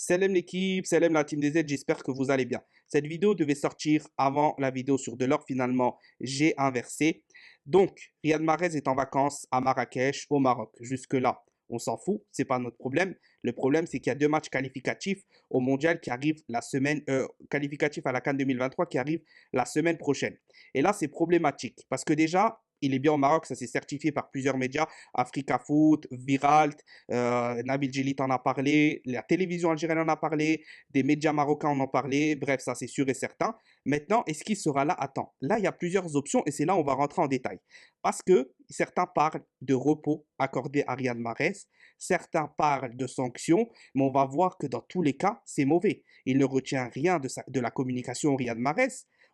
Salam l'équipe, salam la team des Z, j'espère que vous allez bien. Cette vidéo devait sortir avant la vidéo sur Delors, finalement j'ai inversé. Donc, Riyad Mahrez est en vacances à Marrakech, au Maroc. Jusque-là, on s'en fout, c'est pas notre problème. Le problème, c'est qu'il y a deux matchs qualificatifs au Mondial qui arrivent la semaine, qualificatifs à la CAN 2023 qui arrivent la semaine prochaine. Et là, c'est problématique parce que déjà, il est bien au Maroc, ça s'est certifié par plusieurs médias, Africa Foot, Viralt, Nabil Djellit en a parlé, la télévision algérienne en a parlé, des médias marocains en ont parlé, bref, ça c'est sûr et certain. Maintenant, est-ce qu'il sera là à temps? Là, il y a plusieurs options et c'est là où on va rentrer en détail. Parce que certains parlent de repos accordé à Riyad Mahrez, certains parlent de sanctions, mais on va voir que dans tous les cas, c'est mauvais. Il ne retient rien de la communication Riyad Mahrez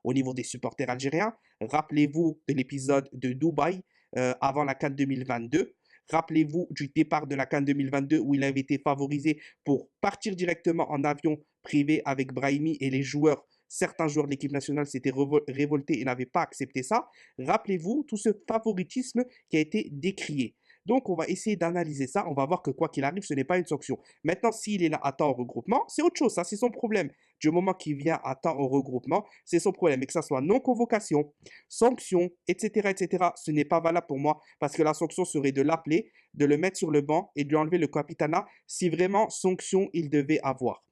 au niveau des supporters algériens. Rappelez-vous de l'épisode de Dubaï avant la CAN 2022. Rappelez-vous du départ de la CAN 2022 où il avait été favorisé pour partir directement en avion privé avec Brahimi et les joueurs. Certains joueurs de l'équipe nationale s'étaient révoltés et n'avaient pas accepté ça. Rappelez-vous tout ce favoritisme qui a été décrié. Donc, on va essayer d'analyser ça. On va voir que quoi qu'il arrive, ce n'est pas une sanction. Maintenant, s'il est là à temps au regroupement, c'est autre chose. Ça, c'est son problème. Du moment qu'il vient à temps au regroupement, c'est son problème. Et que ça soit non-convocation, sanction, etc., etc., ce n'est pas valable pour moi parce que la sanction serait de l'appeler, de le mettre sur le banc et de lui enlever le capitana si vraiment sanction il devait avoir.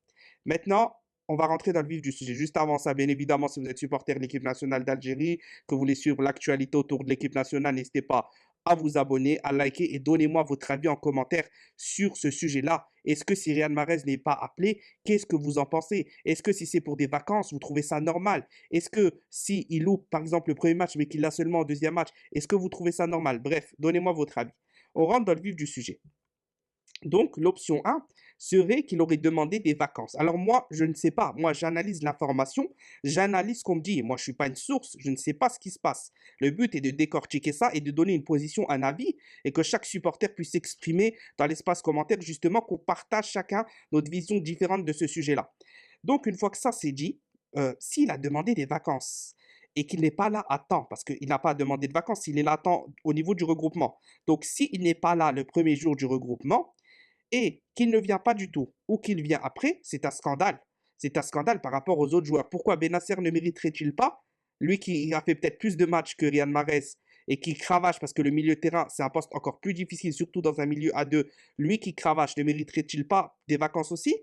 Maintenant, on va rentrer dans le vif du sujet. Juste avant ça, bien évidemment, si vous êtes supporter de l'équipe nationale d'Algérie, que vous voulez suivre l'actualité autour de l'équipe nationale, n'hésitez pas à vous abonner, à liker et donnez-moi votre avis en commentaire sur ce sujet-là. Est-ce que si Riyad Mahrez n'est pas appelé, qu'est-ce que vous en pensez? Est-ce que si c'est pour des vacances, vous trouvez ça normal? Est-ce que si il loupe, par exemple, le premier match, mais qu'il l'a seulement au deuxième match, est-ce que vous trouvez ça normal? Bref, donnez-moi votre avis. On rentre dans le vif du sujet. Donc, l'option 1 serait qu'il aurait demandé des vacances. Alors moi, je ne sais pas. Moi, j'analyse l'information, j'analyse ce qu'on me dit. Moi, je ne suis pas une source, je ne sais pas ce qui se passe. Le but est de décortiquer ça et de donner une position, un avis, et que chaque supporter puisse s'exprimer dans l'espace commentaire, justement, qu'on partage chacun notre vision différente de ce sujet-là. Donc, une fois que ça c'est dit, s'il a demandé des vacances et qu'il n'est pas là à temps, parce qu'il n'a pas demandé de vacances, il est là à temps au niveau du regroupement. Donc, s'il n'est pas là le premier jour du regroupement, et qu'il ne vient pas du tout ou qu'il vient après, c'est un scandale. C'est un scandale par rapport aux autres joueurs. Pourquoi Benasser ne mériterait-il pas, lui qui a fait peut-être plus de matchs que Riyad Mahrez et qui cravache parce que le milieu de terrain, c'est un poste encore plus difficile, surtout dans un milieu à deux, lui qui cravache, ne mériterait-il pas des vacances aussi?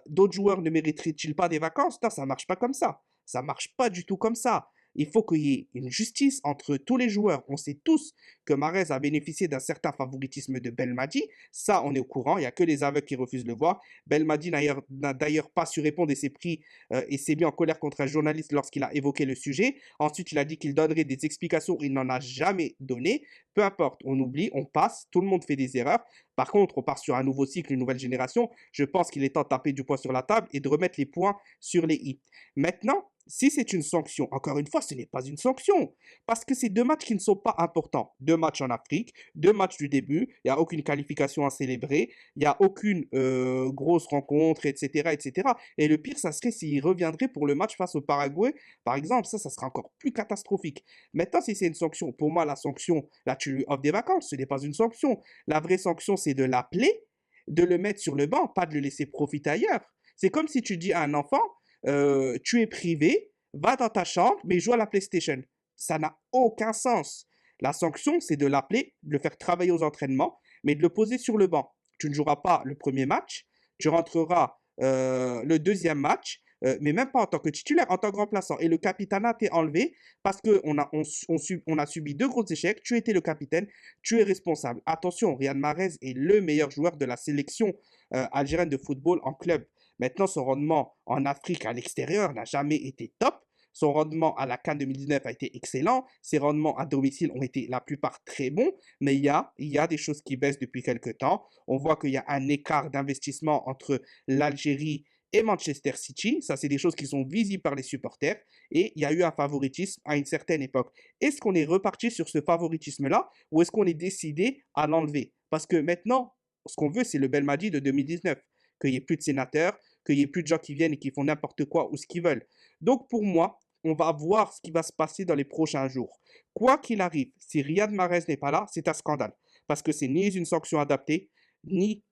D'autres joueurs ne mériteraient-ils pas des vacances? Non, ça marche pas comme ça. Ça marche pas du tout comme ça. Il faut qu'il y ait une justice entre tous les joueurs. On sait tous que Mahrez a bénéficié d'un certain favoritisme de Belmadi. Ça, on est au courant. Il n'y a que les aveugles qui refusent de le voir. Belmadi n'a d'ailleurs pas su répondre et s'est mis en colère contre un journaliste lorsqu'il a évoqué le sujet. Ensuite, il a dit qu'il donnerait des explications. Il n'en a jamais donné. Peu importe, on oublie, on passe. Tout le monde fait des erreurs. Par contre, on part sur un nouveau cycle, une nouvelle génération. Je pense qu'il est temps de taper du poing sur la table et de remettre les points sur les i. Maintenant, si c'est une sanction, encore une fois, ce n'est pas une sanction. Parce que c'est deux matchs qui ne sont pas importants. Deux matchs en Afrique, deux matchs du début, il n'y a aucune qualification à célébrer, il n'y a aucune grosse rencontre, etc., etc. Et le pire, ça serait s'il reviendrait pour le match face au Paraguay, par exemple. Ça sera encore plus catastrophique. Maintenant, si c'est une sanction, pour moi, la sanction, là, tu lui offres des vacances, ce n'est pas une sanction. La vraie sanction, c'est de l'appeler, de le mettre sur le banc, pas de le laisser profiter ailleurs. C'est comme si tu dis à un enfant, tu es privé, va dans ta chambre, mais joue à la PlayStation. Ça n'a aucun sens. La sanction, c'est de l'appeler, de le faire travailler aux entraînements, mais de le poser sur le banc. Tu ne joueras pas le premier match, tu rentreras le deuxième match, mais même pas en tant que titulaire, en tant que remplaçant. Et le capitanat t'est enlevé parce qu'on a subi deux gros échecs. Tu étais le capitaine, tu es responsable. Attention, Riyad Mahrez est le meilleur joueur de la sélection algérienne de football en club. Maintenant, son rendement en Afrique à l'extérieur n'a jamais été top. Son rendement à la CAN 2019 a été excellent. Ses rendements à domicile ont été la plupart très bons. Mais il y a des choses qui baissent depuis quelques temps. On voit qu'il y a un écart d'investissement entre l'Algérie et Manchester City. Ça, c'est des choses qui sont visibles par les supporters. Et il y a eu un favoritisme à une certaine époque. Est-ce qu'on est reparti sur ce favoritisme-là ou est-ce qu'on est décidé à l'enlever? Parce que maintenant, ce qu'on veut, c'est le Belmadi de 2019. Qu'il n'y ait plus de sénateurs, qu'il n'y ait plus de gens qui viennent et qui font n'importe quoi ou ce qu'ils veulent. Donc pour moi, on va voir ce qui va se passer dans les prochains jours. Quoi qu'il arrive, si Riyad Mahrez n'est pas là, c'est un scandale. Parce que c'est ni une sanction adaptée, ni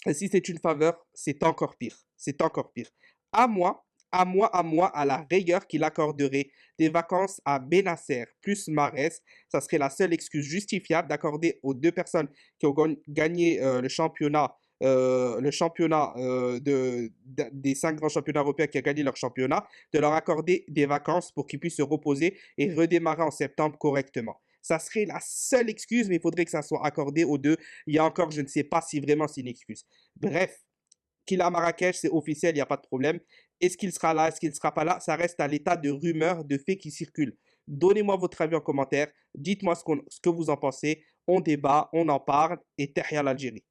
Et si c'est une faveur, c'est encore pire. C'est encore pire. À moi, à la rigueur qu'il accorderait des vacances à Benasser plus Marès, ça serait la seule excuse justifiable d'accorder aux deux personnes qui ont gagné le championnat des cinq grands championnats européens qui a gagné leur championnat, de leur accorder des vacances pour qu'ils puissent se reposer et redémarrer en septembre correctement. Ça serait la seule excuse, mais il faudrait que ça soit accordé aux deux. Il y a encore, je ne sais pas si vraiment c'est une excuse. Bref, qu'il est à Marrakech, c'est officiel, il n'y a pas de problème. Est-ce qu'il sera là, est-ce qu'il ne sera pas là? Ça reste à l'état de rumeurs, de faits qui circulent. Donnez-moi votre avis en commentaire, dites-moi ce que vous en pensez, on débat, on en parle, et Tahia l'Algérie.